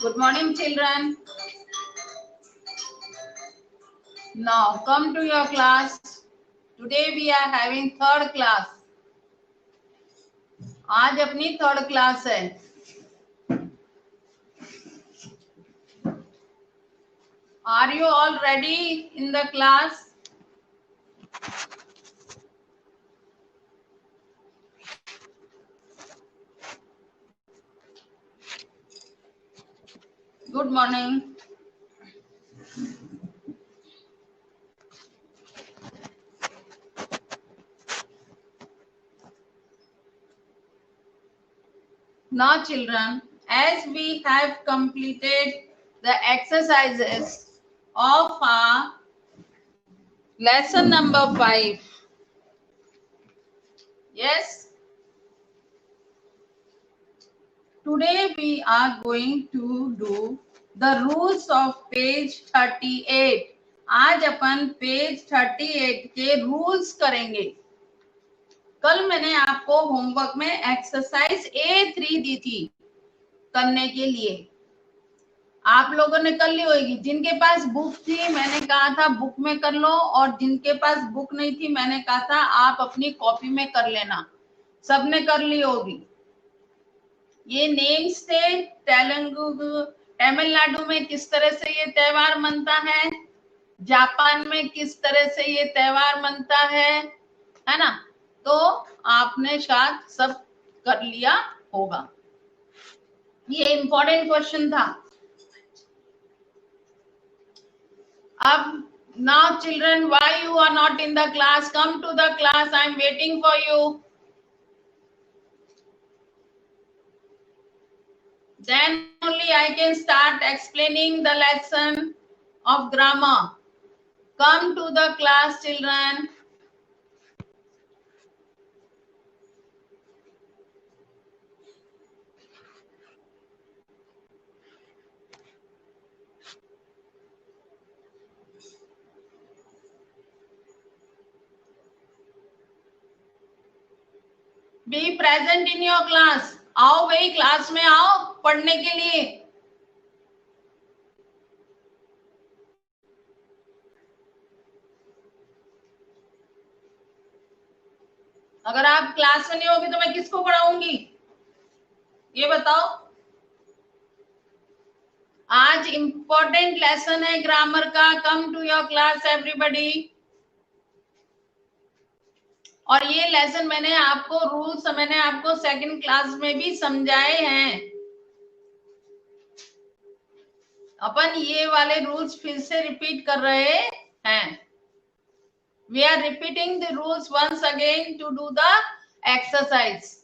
Good morning, children. Now come to your class. Today we are having third class. आज अपनी third class है. Are you all ready in the class? Good morning. Now children, as we have completed the exercises of our lesson number 5. Yes. Today we are going to do the rules of page 38. आज अपन page 38 के rules करेंगे. कल मैंने आपको homework में exercise A3 दी थी करने के लिए. आप लोगों ने कर ली होगी. जिनके पास बुक थी मैंने कहा था बुक में कर लो, और जिनके पास बुक नहीं थी मैंने कहा था आप अपनी कॉपी में कर लेना. सबने कर ली होगी. ये नेम्स थे. तमिलनाडु में किस तरह से ये त्योहार मनता है, जापान में किस तरह से ये त्योहार मनता है ना. तो आपने शायद सब कर लिया होगा. ये इंपॉर्टेंट क्वेश्चन था. अब now children, why you are not in the class? Come to the class. I am waiting for you. Then only I can start explaining the lesson of grammar. Come to the class, children. Be present in your class. आओ भाई class में आओ पढ़ने के लिए. अगर आप class में नहीं होगी तो मैं किसको पढ़ाऊंगी ये बताओ. आज इंपॉर्टेंट लेसन है ग्रामर का. Come to your class everybody. और ये लेसन मैंने आपको रूल्स मैंने आपको सेकंड क्लास में भी समझाए हैं. अपन ये वाले रूल्स फिर से रिपीट कर रहे हैं. We are repeating the rules once again to do the exercise.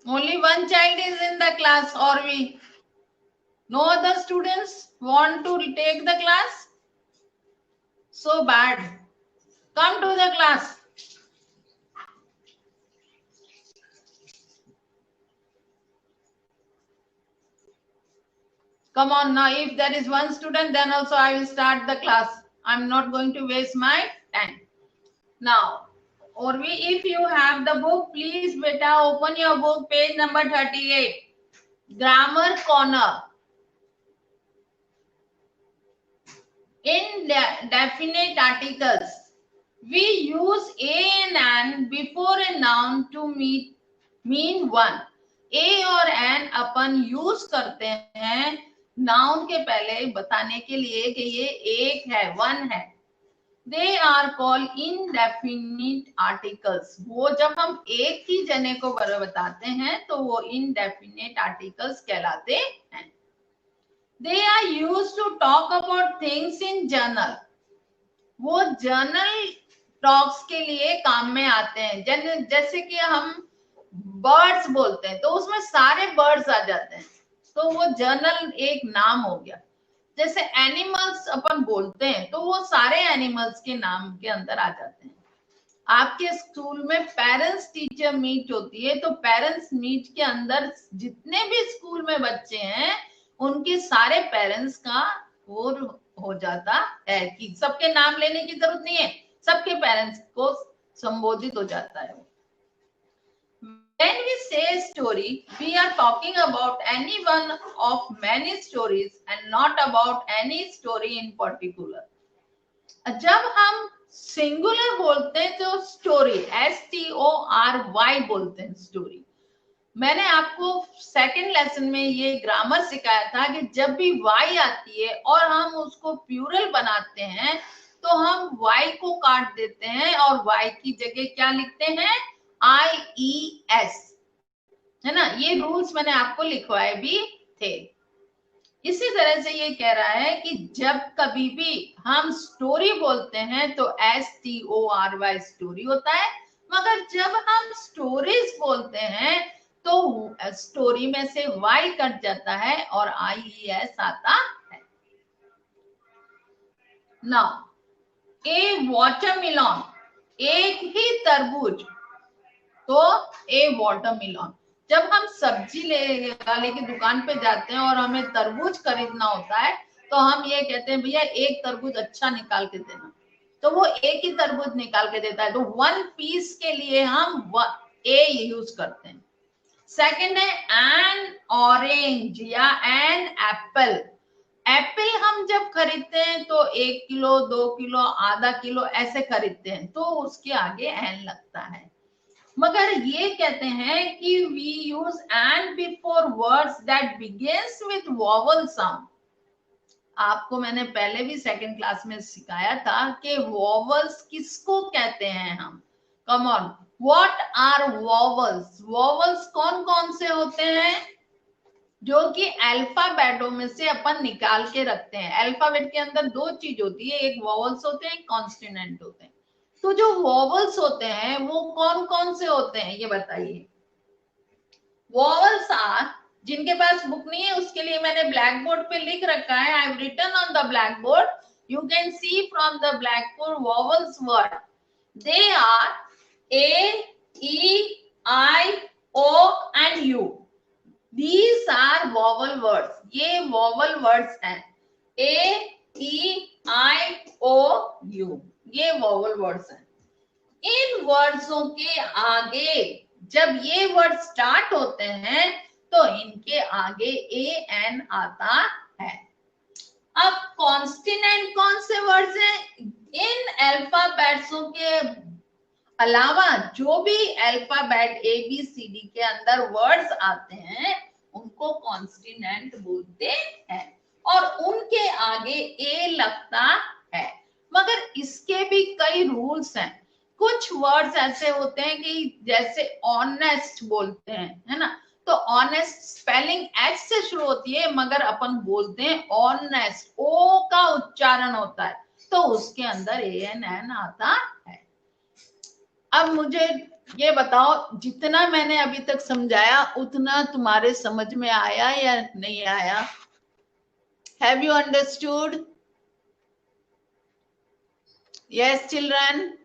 Only one child is in the class, or we? No other students want to take the class? So bad. Come to the class. Come on now. If there is one student, then also I will start the class. I'm not going to waste my time. Now, Orvi, if you have the book, please beta open your book, page number 38. Grammar corner. In definite articles, we use a and an before a noun to mean one. A और an upon use करते हैं noun के पहले बताने के लिए कि ये एक है, वन है. They are called indefinite articles. वो जब हम एक ही जने को बताते हैं तो वो indefinite articles कहलाते हैं. They are used to talk about things in journal. वो journal talks के लिए काम में आते हैं. जैसे कि हम birds बोलते हैं तो उसमें सारे birds आ जाते हैं. तो वो जनरल एक नाम हो गया। जैसे एनिमल्स अपन बोलते हैं तो वो सारे एनिमल्स के नाम के अंदर आ जाते हैं। आपके स्कूल में पेरेंट्स टीचर मीट होती है, तो पेरेंट्स मीट के अंदर जितने भी स्कूल में बच्चे हैं उनके सारे पेरेंट्स का वो हो जाता है कि सबके नाम लेने की जरूरत नहीं है, सबके पेरेंट्स को संबोधित हो जाता है। When we say story, we are talking about any one of many stories and not about any story in particular. जब हम सिंगुलर बोलते हैं तो स्टोरी, STORY बोलते हैं स्टोरी। मैंने आपको सेकंड लेसन में ये ग्रामर सिखाया था कि जब भी वाई आती है और हम उसको प्लूरल बनाते हैं तो हम वाई को काट देते हैं और वाई की जगह क्या लिखते हैं, IES, है ना। ये रूल्स मैंने आपको लिखवाए भी थे। इसी तरह से ये कह रहा है कि जब कभी भी हम स्टोरी बोलते हैं तो STORY स्टोरी होता है, मगर जब हम स्टोरीज बोलते हैं तो स्टोरी में से Y कट जाता है और IES आता है। नाउ ए वाटरमेलन, एक ही तरबूज, तो ए वाटरमेलन। जब हम सब्जी वाले की दुकान पे जाते हैं और हमें तरबूज खरीदना होता है तो हम ये कहते हैं भैया एक तरबूज अच्छा निकाल के देना, तो वो एक ही तरबूज निकाल के देता है, तो 1 पीस के लिए हम ए यूज करते हैं। सेकंड है एन ऑरेंज या एन एप्पल। एप्पल हम जब खरीदते हैं तो 1 किलो, 2 किलो, आधा किलो ऐसे खरीदते हैं, तो उसके आगे एन लगता है। मगर ये कहते हैं कि we use and before words that begins with vowel sound. आपको मैंने पहले भी सेकंड क्लास में सिखाया था कि वॉवल्स किसको कहते हैं हम। Come on, what are vowels? Vowels कौन कौन से होते हैं? जो कि अल्फाबेटों में से अपन निकाल के रखते हैं। अल्फाबेट के अंदर 2 चीज होती है, एक वॉवल्स होते हैं, एक कॉन्स्टिनेंट होते हैं। तो जो वॉवल्स होते हैं वो कौन कौन से होते हैं ये बताइए। वॉवल्स आर, जिनके पास बुक नहीं है उसके लिए मैंने ब्लैक बोर्ड पे लिख रखा है, I have written on the blackboard, you can see from the blackboard vowels word. They are A, E, I, O and U. These are vowel words. ये vowel words हैं। A, E, I, O, U. ये vowel words हैं। इन वर्ड्सों के आगे जब ये word start होते हैं तो इनके आगे AN आता है। अब कॉन्स्टिनेंट कौन से वर्ड्स हैं? इन अल्फाबेट्सों के अलावा जो भी अल्फाबेट ABCD के अंदर वर्ड्स आते हैं उनको कॉन्स्टिनेंट बोलते हैं और उनके आगे A लगता है। मगर इसके भी कई रूल्स हैं। कुछ वर्ड्स ऐसे होते हैं कि जैसे ऑनेस्ट बोलते हैं, है ना, तो ऑनेस्ट स्पेलिंग H से शुरू होती है मगर अपन बोलते हैं ऑनेस्ट, O का उच्चारण होता है, तो उसके अंदर ANN आता है। अब मुझे ये बताओ, जितना मैंने अभी तक समझाया उतना तुम्हारे समझ में आया या नहीं आया? Have you understood? Yes, children.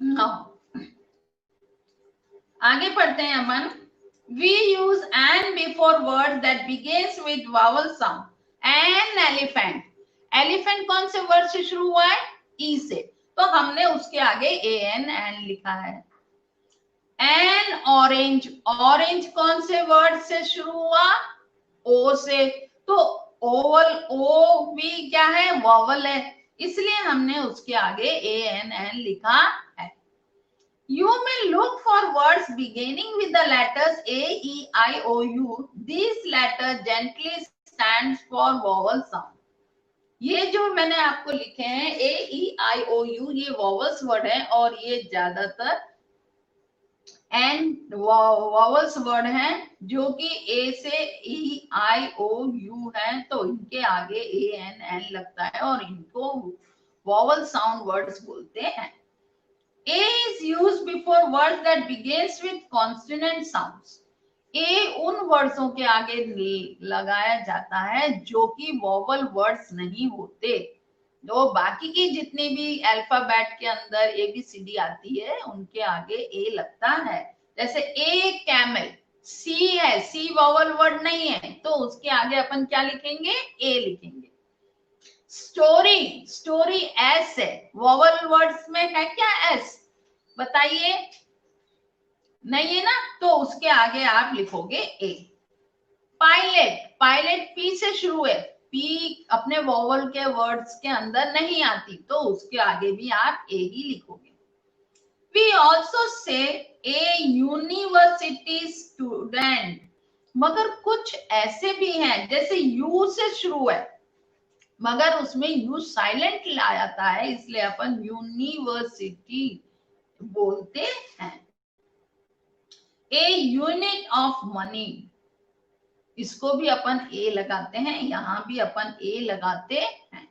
No. आगे पढ़ते हैं अपन। We use an before word that begins with vowel sound. An elephant. Elephant कौन से वर्ड से शुरू हुआ है? E से, तो हमने उसके आगे AN लिखा है। An orange. Orange कौन से वर्ड से शुरू हुआ? O से, तो ओवल ओ भी क्या है, वॉवल है, इसलिए हमने उसके आगे ए एन एन लिखा है. You may look for words beginning with the letters A, E, I, O, U. These letters gently stands for vowel sound. ये जो मैंने आपको लिखे हैं A, E, I, O, U, ये vowels वर्ड है और ये ज्यादातर एंड वॉवल्स वर्ड हैं जो कि ए से ई आई ओ यू है, तो इनके आगे ए एन एन लगता है और इनको वॉवल साउंड वर्ड्स बोलते हैं. A is used before words that begins with consonant sounds. A उन वर्ड्सों के आगे लगाया जाता है जो कि वॉवल वर्ड्स नहीं होते. तो बाकी की जितनी भी अल्फाबेट के अंदर ABCD आती है उनके आगे ए लगता है. जैसे ए कैमल, सी है, सी वॉवल वर्ड नहीं है, तो उसके आगे अपन क्या लिखेंगे, ए लिखेंगे. स्टोरी, स्टोरी एस है, वॉवल वर्ड्स में है क्या एस, बताइए, नहीं है ना, तो उसके आगे आप लिखोगे ए. पायलट, पायलट पी से शुरू है, पी अपने वॉवल के वर्ड्स के अंदर नहीं आती, तो उसके आगे भी आप ए ही लिखोगे. We also say a university student, मगर कुछ ऐसे भी हैं जैसे यू से शुरू है मगर उसमें यू साइलेंट लाया जाता है, इसलिए अपन यूनिवर्सिटी बोलते हैं. ए यूनिट ऑफ मनी, इसको भी अपन ए लगाते हैं, यहां भी अपन ए लगाते हैं.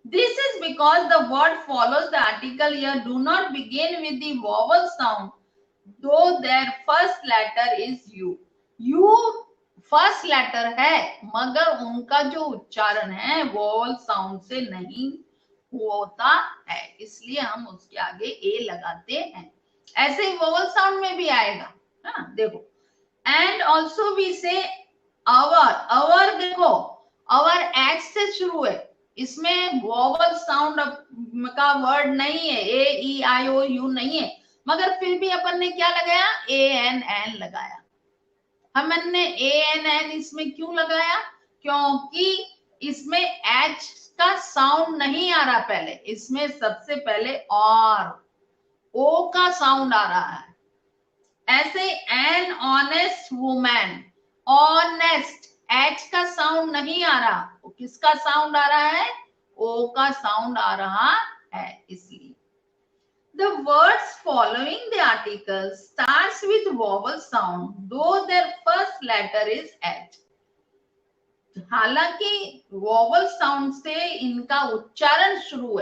This is because the word follows the article here do not begin with the vowel sound, though their first letter is U. U first letter है मगर उनका जो उच्चारण है वॉवल साउंड से नहीं होता है, इसलिए हम उसके आगे ए लगाते हैं. ऐसे ही वॉवल साउंड में भी आएगा. हाँ देखो, एंड ऑल्सो वी से अवर, अवर देखो अवर एच से शुरू है, इसमें वॉवल साउंड का वर्ड नहीं है, ए ई आई ओ यू नहीं है, मगर फिर भी अपन ने क्या लगाया, ए एन एन लगाया. हमने ए एन एन इसमें क्यों लगाया, क्योंकि इसमें एच का साउंड नहीं आ रहा, पहले इसमें सबसे पहले और ओ का साउंड आ रहा है. ऐसे an honest women, honest H का साउंड नहीं आ रहा, किसका साउंड आ रहा है, ओ का साउंड आ रहा है. इसलिए the words following the article starts with vowel sound though their first letter is H. हालांकि वॉवल साउंड से इनका उच्चारण शुरू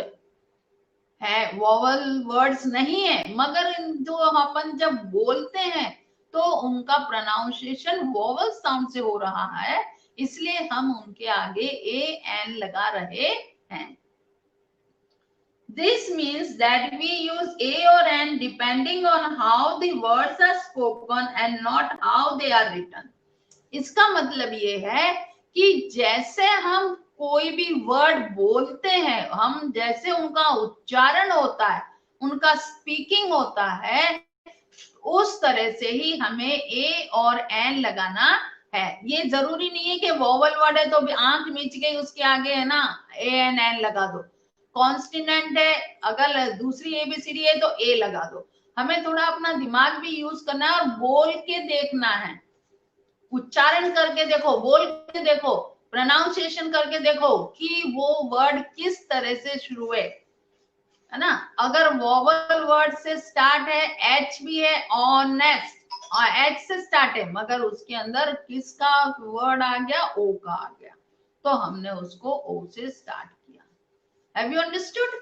है, वॉवल वर्ड्स नहीं है, मगर जो अपन जब बोलते हैं तो उनका प्रोनाउंसिएशन वॉवल साउंड से हो रहा है, इसलिए हम उनके आगे ए एन लगा रहे हैं. This means that we use a or n depending on how the words are spoken and not how they are written. इसका मतलब ये है कि जैसे हम कोई भी वर्ड बोलते हैं, हम जैसे उनका उच्चारण होता है, उनका स्पीकिंग होता है, उस तरह से ही हमें ए और एन लगाना है. ये जरूरी नहीं है कि वॉवल वर्ड है तो भी आंख मीच गई उसके आगे है ना ए एन एन लगा दो. कॉन्स्टिनेंट है, अगर दूसरी एबीसीडी है तो ए लगा दो. हमें थोड़ा अपना दिमाग भी यूज करना है और बोल के देखना है, उच्चारण करके देखो, बोल के देखो, प्रोनाउंसिएशन करके देखो कि वो वर्ड किस तरह से शुरू है ना. अगर वॉवल वर्ड से स्टार्ट है, एच भी है, ऑनेस्ट और एच से स्टार्ट है, मगर उसके अंदर किसका वर्ड आ गया, ओ का आ गया, तो हमने उसको ओ से स्टार्ट किया. Have you understood?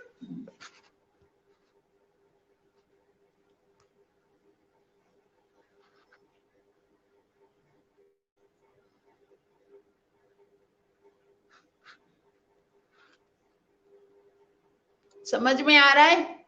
समझ में आ रहा है?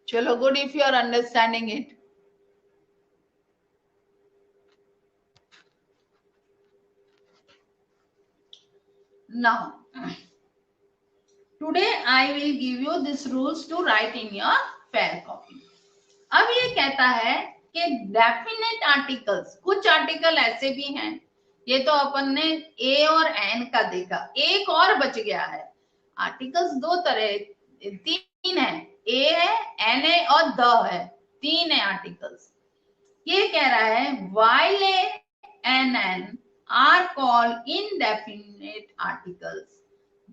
चलो, good if you are understanding it. Now, today I will give you these rules to write in your fair copy. अब ये कहता है कि डेफिनेट आर्टिकल्स, कुछ आर्टिकल ऐसे भी हैं, ये तो अपन ने ए और एन का देखा, एक और बच गया है। आर्टिकल्स दो तरह, तीन है, ए है, एन है और द है, तीन है आर्टिकल्स। ये कह रहा है while a and n are called indefinite articles,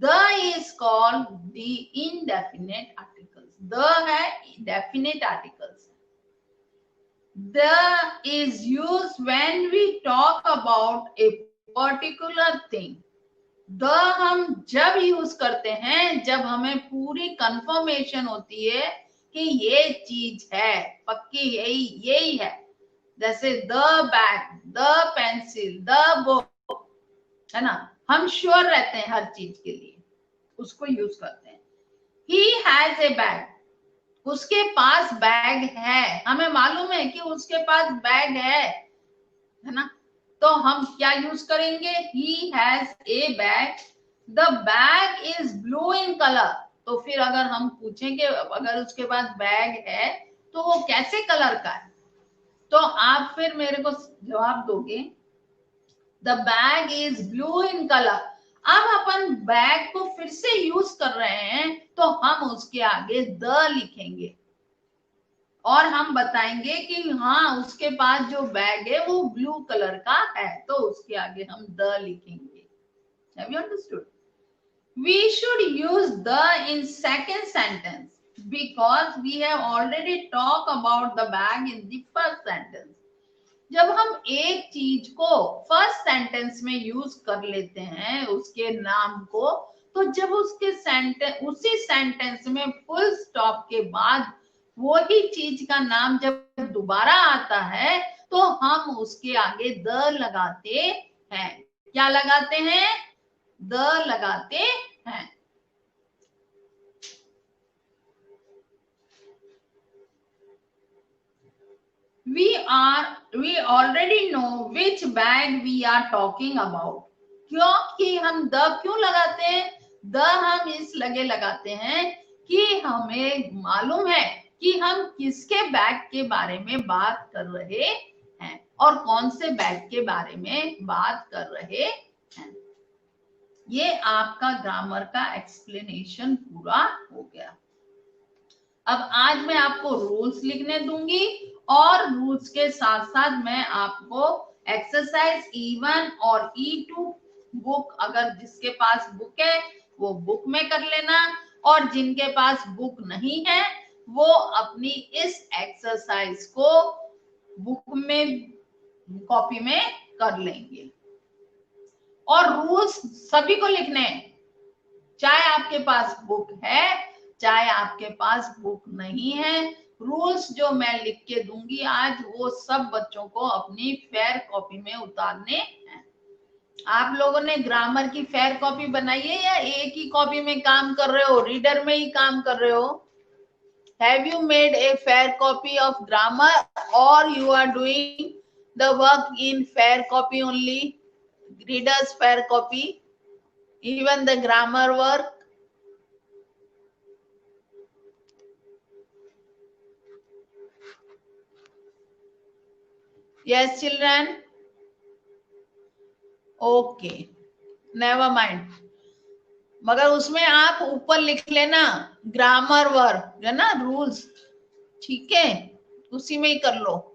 the is called the indefinite articles. The है definite articles. The is used when we talk about a particular thing. The हम जब यूज करते हैं जब हमें पूरी कंफर्मेशन होती है कि ये चीज है, पक्की यही है। जैसे the bag, the pencil, the book, है ना, हम श्योर रहते हैं हर चीज के लिए, उसको यूज करते हैं। He has a bag, उसके पास बैग है, हमें मालूम है कि उसके पास बैग है ना, तो हम क्या यूज करेंगे? He has a bag, the bag is blue in color। तो फिर अगर हम पूछें कि अगर उसके पास बैग है तो वो कैसे कलर का है, तो आप फिर मेरे को जवाब दोगे the bag is blue in colour. अब अपन बैग को फिर से यूज कर रहे हैं तो हम उसके आगे द लिखेंगे और हम बताएंगे कि हाँ उसके पास जो बैग है वो ब्लू कलर का है, तो उसके आगे हम द लिखेंगे। Have you understood? We should use the in second sentence because we have already talked about the bag in the first sentence. जब हम एक चीज को फर्स्ट सेंटेंस में यूज कर लेते हैं उसके नाम को, तो जब उसके उसी सेंटेंस में फुल स्टॉप के बाद वही चीज का नाम जब दोबारा आता है तो हम उसके आगे द लगाते हैं। क्या लगाते हैं? द लगाते हैं। We already know which bag we are talking about। क्योंकि हम द क्यों लगाते हैं? द हम इस लगे लगाते हैं कि हमें मालूम है कि हम किसके बैग के बारे में बात कर रहे हैं और कौन से बैग के बारे में बात कर रहे हैं। ये आपका ग्रामर का एक्सप्लेनेशन पूरा हो गया। अब आज मैं आपको रूल्स लिखने दूंगी और रूल्स के साथ साथ मैं आपको एक्सरसाइज E1 और E2 बुक, अगर जिसके पास बुक है वो बुक में कर लेना और जिनके पास बुक नहीं है वो अपनी इस एक्सरसाइज को बुक में कॉपी में कर लेंगे। और रूल्स सभी को लिखने हैं, चाहे आपके पास बुक है चाहे आपके पास बुक नहीं है। रूल्स जो मैं लिख के दूंगी आज वो सब बच्चों को अपनी फेयर कॉपी में उतारने हैं। आप लोगों ने ग्रामर की फेयर कॉपी बनाई है या एक ही कॉपी में काम कर रहे हो, रीडर में ही काम कर रहे हो? Have you made a fair copy of grammar or you are doing the work in fair copy only? Reader's fair copy, even the grammar work? Yes, children? Okay, never mind. मगर उसमें आप ऊपर लिख लेना ग्रामर वर्क है ना, rules, ठीक है, उसी में ही कर लो।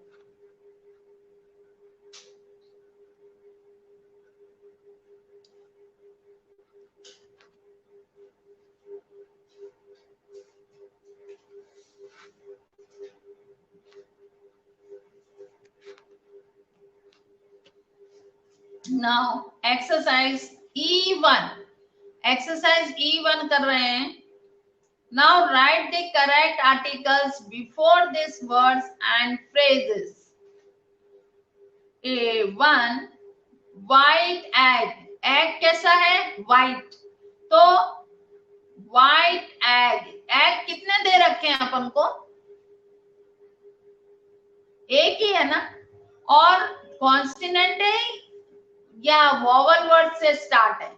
Now exercise E1, exercise E1 कर रहे हैं। Now right the correct articles before this words and phrases. A1 white egg, egg कैसा है? व्हाइट, तो व्हाइट एग, एग कितने दे रखे हैं अपन को? एक ही है ना, और कॉन्स्टिनेंट है या वोवल वर्ड से स्टार्ट है?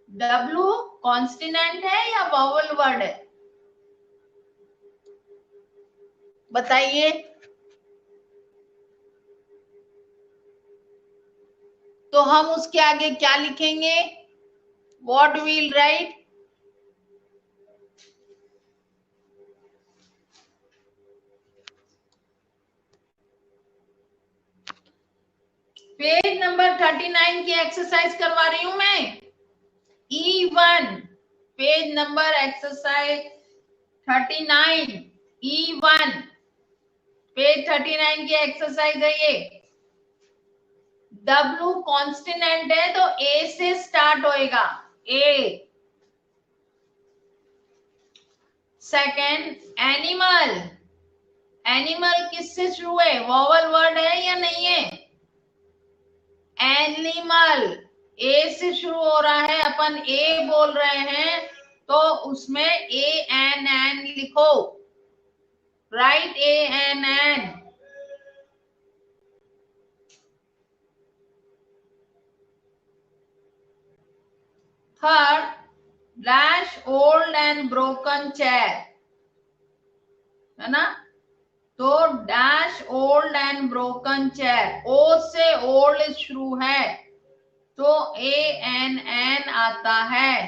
W कॉन्स्टिनेंट है या वॉवल वर्ड है? बताइए। तो हम उसके आगे क्या लिखेंगे? What will write? Page number 39 की एक्सरसाइज करवा रही हूं मैं। E1 page number exercise 39 E1 page 39 की एक्सरसाइज है ये। W कॉन्स्टिनेंट है तो A से स्टार्ट होएगा। A। Second animal. एनिमल किससे शुरू है? वॉवल वर्ड है या नहीं है? एनिमल ए से शुरू हो रहा है, अपन ए बोल रहे हैं तो उसमें ANN लिखो। Write ANN। Third dash old and broken chair, है ना? तो dash old and broken chair, O से ओल्ड शुरू है तो ANN आता है।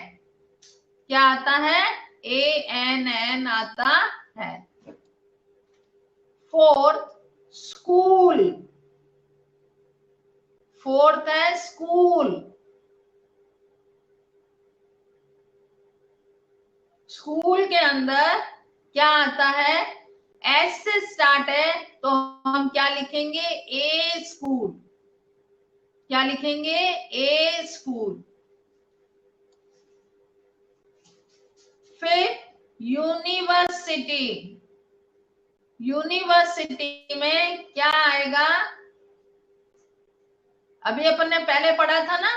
क्या आता है? ANN आता है। Fourth school. फोर्थ है स्कूल। स्कूल के अंदर क्या आता है? एस से स्टार्ट है तो हम क्या लिखेंगे? ए स्कूल। क्या लिखेंगे? ए स्कूल। फिर यूनिवर्सिटी। यूनिवर्सिटी में क्या आएगा? अभी अपन ने पहले पढ़ा था ना?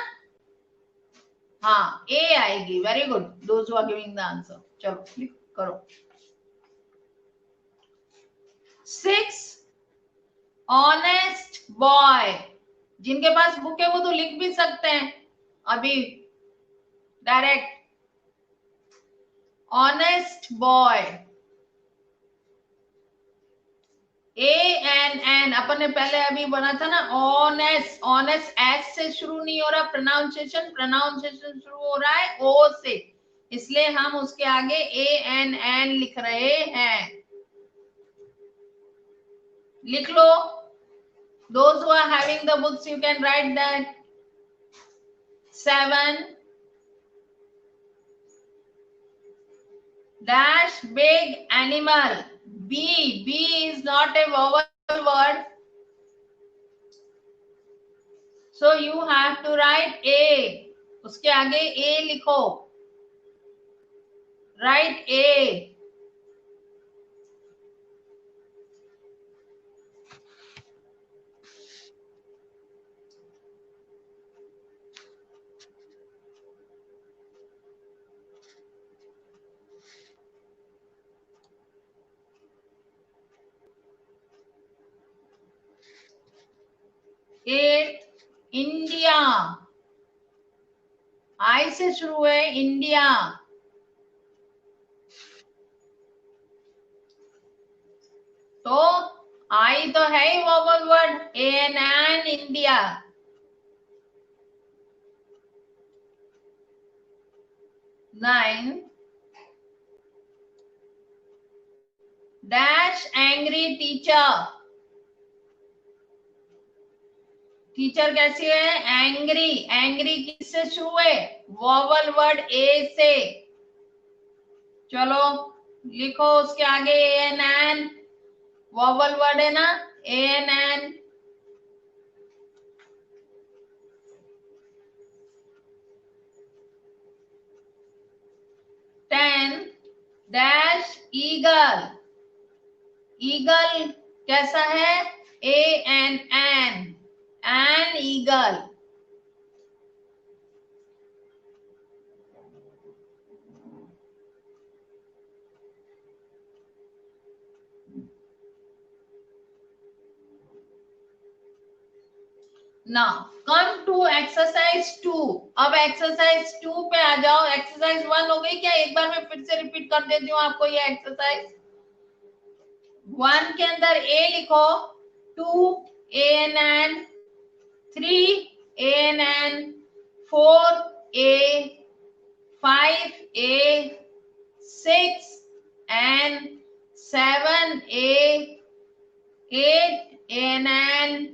हाँ, ए आएगी। Very good, those who are giving the answer. चलो क्लिक करो। 6 ऑनेस्ट बॉय। जिनके पास बुक है वो तो लिख भी सकते हैं अभी डायरेक्ट। Honest boy. ANN अपन ने पहले अभी बना था ना। ऑनेस्ट, ऑनेस्ट एस से शुरू नहीं हो रहा प्रोनाउंसिएशन, प्रोनाउंसिएशन शुरू हो रहा है ओ से, इसलिए हम उसके आगे ANN लिख रहे हैं। लिख लो। Those who are having the books, you can write that. 7 dash big animal. B is not a vowel word, so you have to write A. उसके आगे A लिखो। Write A. A India. I से शुरू है India. तो I तो है ही vowel word. ANN India. 9 dash angry teacher। Teacher कैसी है? एंग्री। एंग्री किससे शुरू है? वॉवल वर्ड ए से। चलो लिखो उसके आगे ANN। वॉवल वर्ड है ना, ANN। 10 dash eagle. ईगल कैसा है? ANN। An eagle. Now come to exercise 2। अब एक्सरसाइज 2 पे आ जाओ। एक्सरसाइज 1 हो गई क्या? एक बार मैं फिर से रिपीट कर देती हूँ आपको ये एक्सरसाइज। 1 के अंदर ए लिखो, 2 ANN, 3 ANN, 4 A, 5 A, 6 and 7 A, 8 ANN,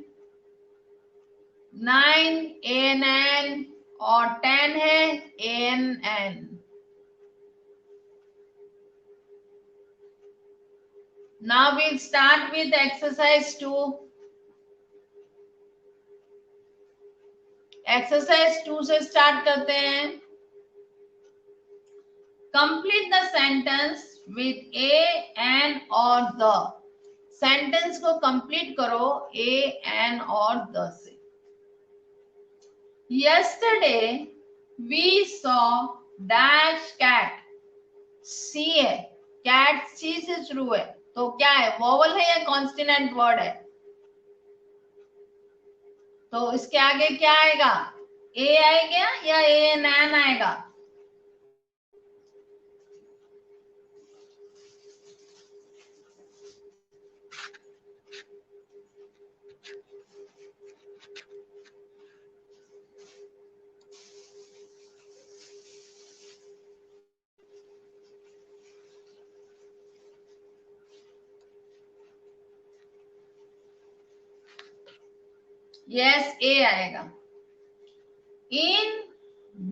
9 ANN और 10 है ANN। Now we'll start with exercise 2. Exercise 2 से स्टार्ट करते हैं। Complete the sentence with a, an और द। सेंटेंस को कंप्लीट करो ए, एन और द से। Yesterday we saw dash cat. C है, कैट सी से शुरू है, तो क्या है? वोवल है या कॉन्स्टिनेंट वर्ड है? तो इसके आगे क्या आएगा? ए आएगा या एन आएगा? यस, ए आएगा। इन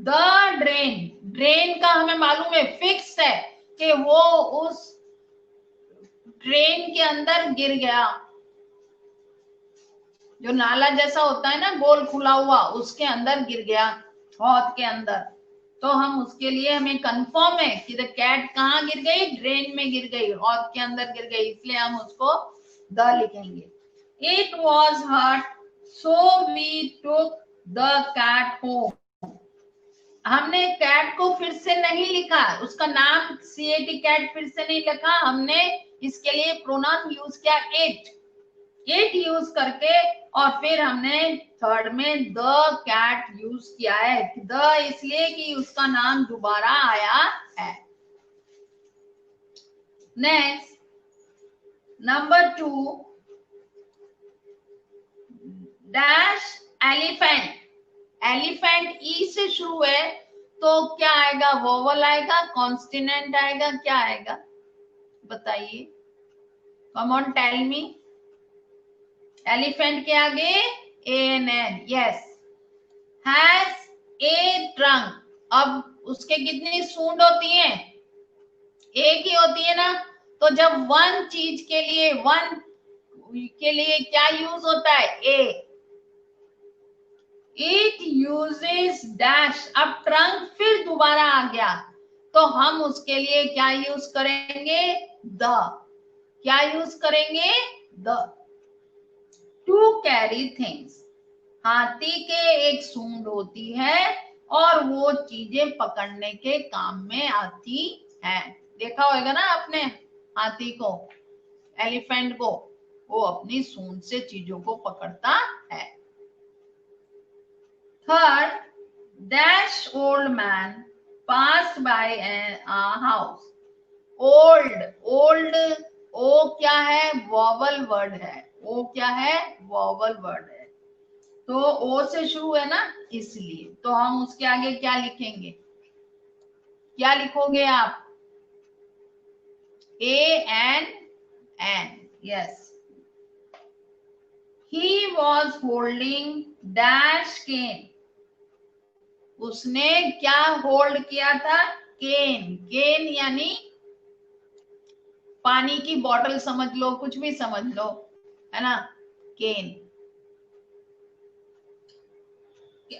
द ड्रेन, ड्रेन का हमें मालूम है, फिक्स है कि वो उस ड्रेन के अंदर गिर गया। जो नाला जैसा होता है ना, गोल खुला हुआ, उसके अंदर गिर गया, हौद के अंदर। तो हम उसके लिए, हमें कंफर्म है कि द कैट कहाँ गिर गई? ड्रेन में गिर गई, हौद के अंदर गिर गई, इसलिए हम उसको द लिखेंगे। It was hurt so we took the cat home. हमने कैट को फिर से नहीं लिखा, उसका नाम CAT कैट फिर से नहीं लिखा हमने। इसके लिए प्रोनाउन यूज किया इट यूज करके, और फिर हमने थर्ड में द कैट यूज किया है। द इसलिए कि उसका नाम दोबारा आया है। Next, number 2, dash elephant. Elephant E से शुरू है, तो क्या आएगा? वोवल आएगा, कॉन्स्टिनेंट आएगा, क्या आएगा बताइए? Come on tell me. Elephant के आगे ANN। Yes. Has a trunk. अब उसके कितनी सूंड होती है? एक ही होती है ना। तो जब वन चीज के लिए, वन के लिए क्या यूज होता है? ए। It uses dash. अब ट्रंक फिर दोबारा आ गया, तो हम उसके लिए क्या यूज करेंगे? द। क्या यूज करेंगे? द। To carry things. हाथी के एक सूंड होती है और वो चीजें पकड़ने के काम में आती है। देखा होगा ना आपने हाथी को, एलिफेंट को, वो अपनी सूंड से चीजों को पकड़ता है। Third, dash old man pass by a house। Old, old O क्या है? वॉवल वर्ड है। ओ क्या है? वॉवल वर्ड है। तो ओ से शुरू है ना, इसलिए तो हम उसके आगे क्या लिखेंगे? क्या लिखोगे आप? ANN। Yes. He was holding dash cane। उसने क्या होल्ड किया था? केन। केन यानी पानी की बोतल समझ लो, कुछ भी समझ लो, है ना, केन।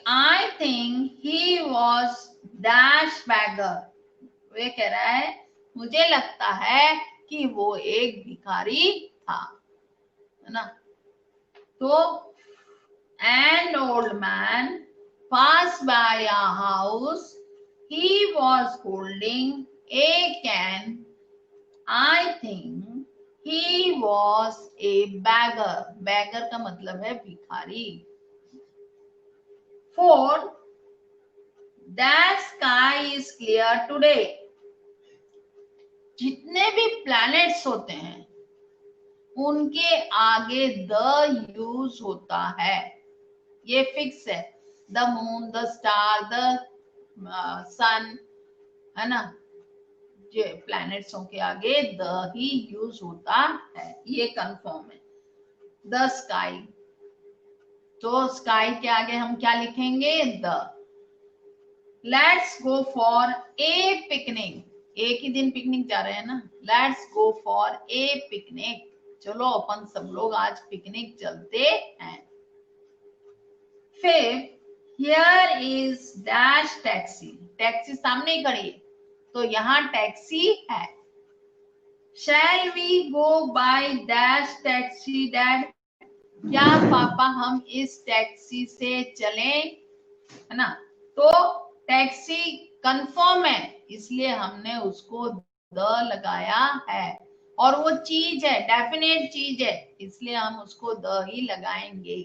I think he was dash beggar। वे कह रहा है, मुझे लगता है कि वो एक भिखारी था, है ना। तो an old man passed by a house, he was holding a can, I think he was a beggar। beggar का मतलब है भिखारी। 4. The sky is clear today. जितने भी प्लैनेट्स होते हैं उनके आगे द यूज होता है, ये फिक्स है। The moon, the star, the sun, है ना, जो प्लैनेट्सों के आगे द ही यूज होता है, ये कंफर्म है। द स्काई, तो स्काई के आगे हम क्या लिखेंगे? The. Let's go for a picnic, एक ही दिन पिकनिक जा रहे हैं ना। Let's go for a picnic, चलो अपन सब लोग आज पिकनिक चलते हैं। फिर here is dash taxi, taxi सामने ही खड़ी है तो यहाँ टैक्सी है। Shall we go by dash taxi dad, क्या पापा हम इस टैक्सी से चलें, है ना। तो टैक्सी कंफर्म है इसलिए हमने उसको द लगाया है, और वो चीज है, डेफिनेट चीज है, इसलिए हम उसको द ही लगाएंगे।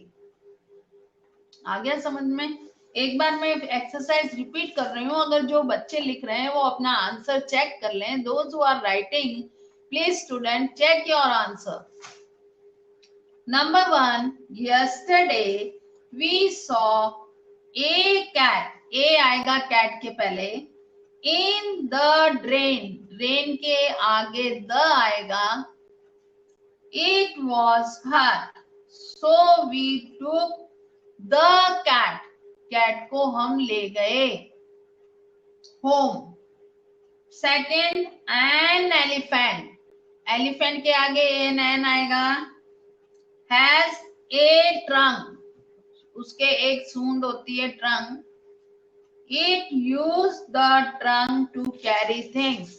आ गया समझ में? एक बार मैं एक्सरसाइज रिपीट कर रही हूँ, अगर जो बच्चे लिख रहे हैं वो अपना आंसर चेक कर लें। Those who are writing, please student check your answer. Number 1, yesterday we saw a cat, a आएगा कैट के पहले, in the drain, ड्रेन के आगे द आएगा, it was her, so we took the cat, cat को हम ले गए home। Second, an elephant, elephant के आगे एन आएगा, has a trunk, उसके एक सूंड होती है trunk, it used the trunk to carry things,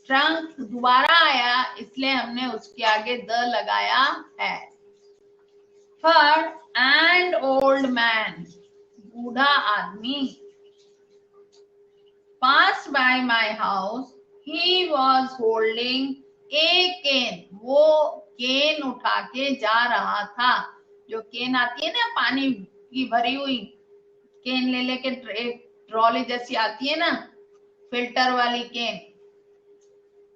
trunk दोबारा आया इसलिए हमने उसके आगे द लगाया है। थर्ड, and old man, बूढ़ा आदमी, passed by my house, he was holding a cane, वो केन उठा के जा रहा था, जो केन आती है ना पानी की भरी हुई, केन ले लेके ट्रॉली जैसी आती है ना, फिल्टर वाली केन।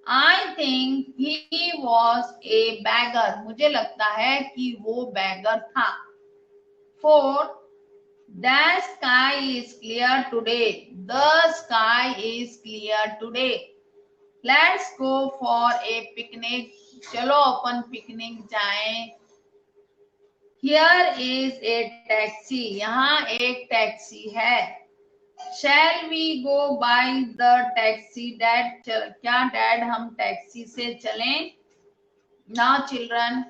I think he was a beggar, मुझे लगता है कि वो बैगर था। 4, the sky is clear today, the sky is clear today, let's go for a picnic, चलो अपन पिकनिक जाएं। Here is a taxi, यहाँ एक टैक्सी है। Shall we go by the taxi dad, क्या डैड हम टैक्सी से चलें? Now children,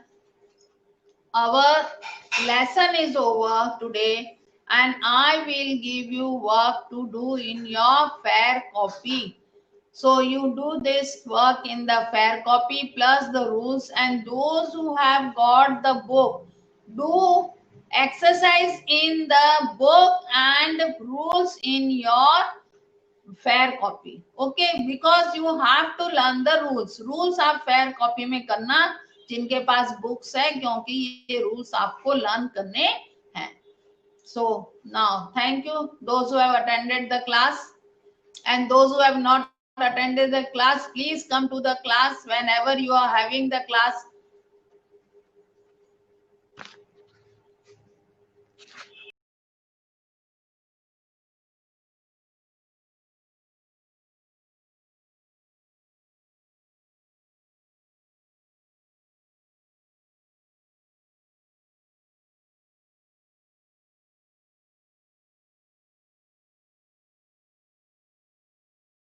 our lesson is over today and I will give you work to do in your fair copy. So you do this work in the fair copy plus the rules, and those who have got the book, do exercise in the book and rules in your fair copy. Okay, because you have to learn the rules. Rules आप fair copy में करना जिनके पास books है, क्योंकि ये rules आपको learn करने हैं. So now thank you those who have attended the class, and those who have not attended the class, please come to the class whenever you are having the class.